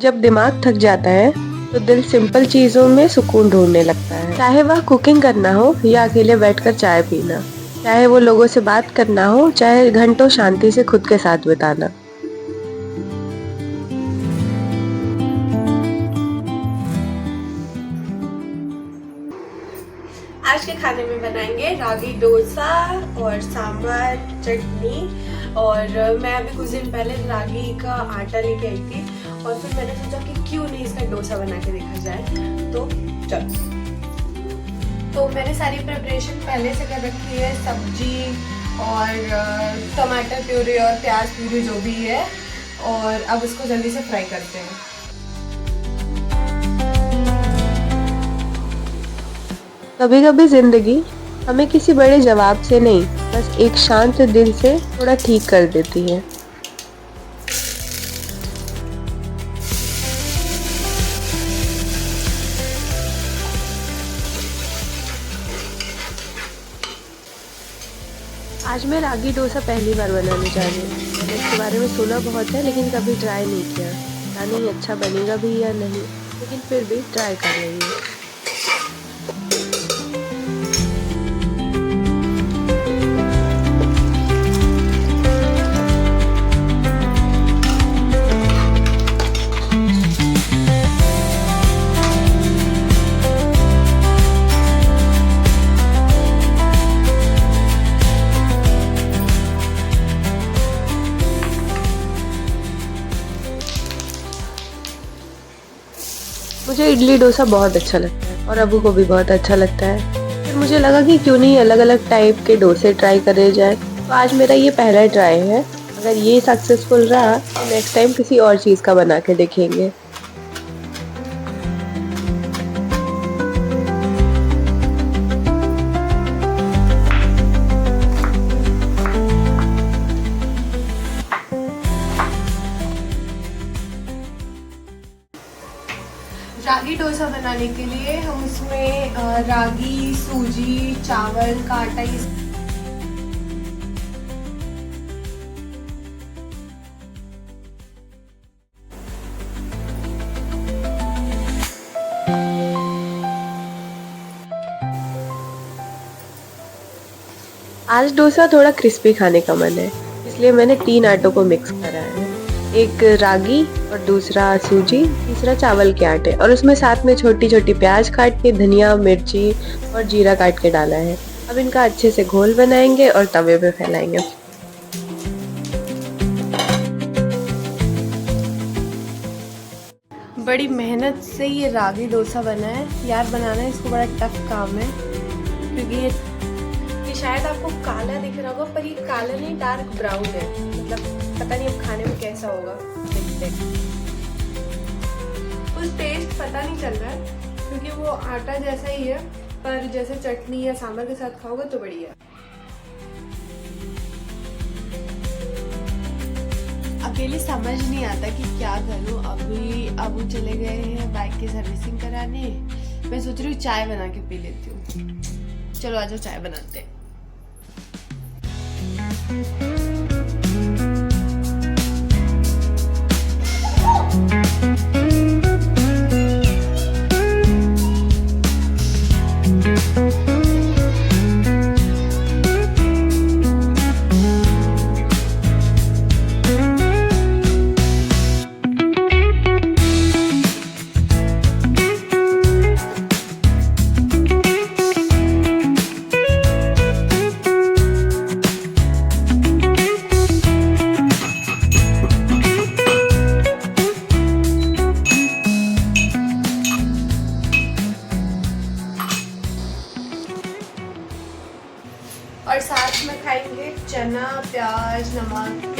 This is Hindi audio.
जब दिमाग थक जाता है तो दिल सिंपल चीज़ों में सुकून ढूंढने लगता है। चाहे वह कुकिंग करना हो या अकेले बैठकर चाय पीना, चाहे वो लोगों से बात करना हो, चाहे घंटों शांति से खुद के साथ बिताना। आज के खाने में बनाएंगे रागी डोसा और सांभर चटनी। और मैं अभी कुछ दिन पहले रागी का आटा लेके आई थी और फिर मैंने सोचा कि क्यों नहीं इसका डोसा बना के देखा जाए। तो चलो, तो मैंने सारी प्रिपरेशन पहले से कर रखी है, सब्जी और टमाटर प्यूरी और प्याज प्यूरी जो भी है, और अब इसको जल्दी से फ्राई करते हैं। कभी कभी जिंदगी हमें किसी बड़े जवाब से नहीं, बस एक शांत दिल से थोड़ा ठीक कर देती है। आज मैं रागी डोसा पहली बार बनाने जा रही हूँ। मैंने इसके बारे में सुना बहुत है लेकिन कभी ट्राई नहीं किया। पता नहीं अच्छा बनेगा भी या नहीं, लेकिन फिर भी ट्राई कर रही हूँ। मुझे इडली डोसा बहुत अच्छा लगता है और अबू को भी बहुत अच्छा लगता है। फिर मुझे लगा कि क्यों नहीं अलग अलग टाइप के डोसे ट्राई करे जाए। तो आज मेरा ये पहला ट्राई है। अगर ये सक्सेसफुल रहा तो नेक्स्ट टाइम किसी और चीज़ का बना के देखेंगे। रागी डोसा बनाने के लिए हम इसमें रागी, सूजी, चावल का आटा आज डोसा थोड़ा क्रिस्पी खाने का मन है, इसलिए मैंने 3 आटों को मिक्स करा है। एक रागी और दूसरा सूजी, तीसरा चावल के आटे, और उसमें साथ में छोटी छोटी प्याज काट के, धनिया, मिर्ची और जीरा काट के डाला है। अब इनका अच्छे से घोल बनाएंगे और तवे पे फैलाएंगे। बड़ी मेहनत से ये रागी डोसा बना है यार। बनाना इसको बड़ा टफ काम है, क्योंकि ये शायद आपको काला दिख रहा होगा, पर ये काला नहीं, डार्क ब्राउन है। मतलब पता नहीं अब खाने में कैसा होगा, देखते हैं। कुछ टेस्ट पता नहीं चल रहा है क्योंकि वो आटा जैसा ही है, पर जैसे चटनी या सांभर के साथ खाओगे तो बढ़िया। अकेले समझ नहीं आता कि क्या करूं। अभी अबू चले गए हैं बाइक की सर्विसिंग कराने। मैं सोच रही हूँ चाय बना के पी लेती हूँ। चलो आज चाय बनाते हैं। और साथ में खाएंगे चना, प्याज, नमक।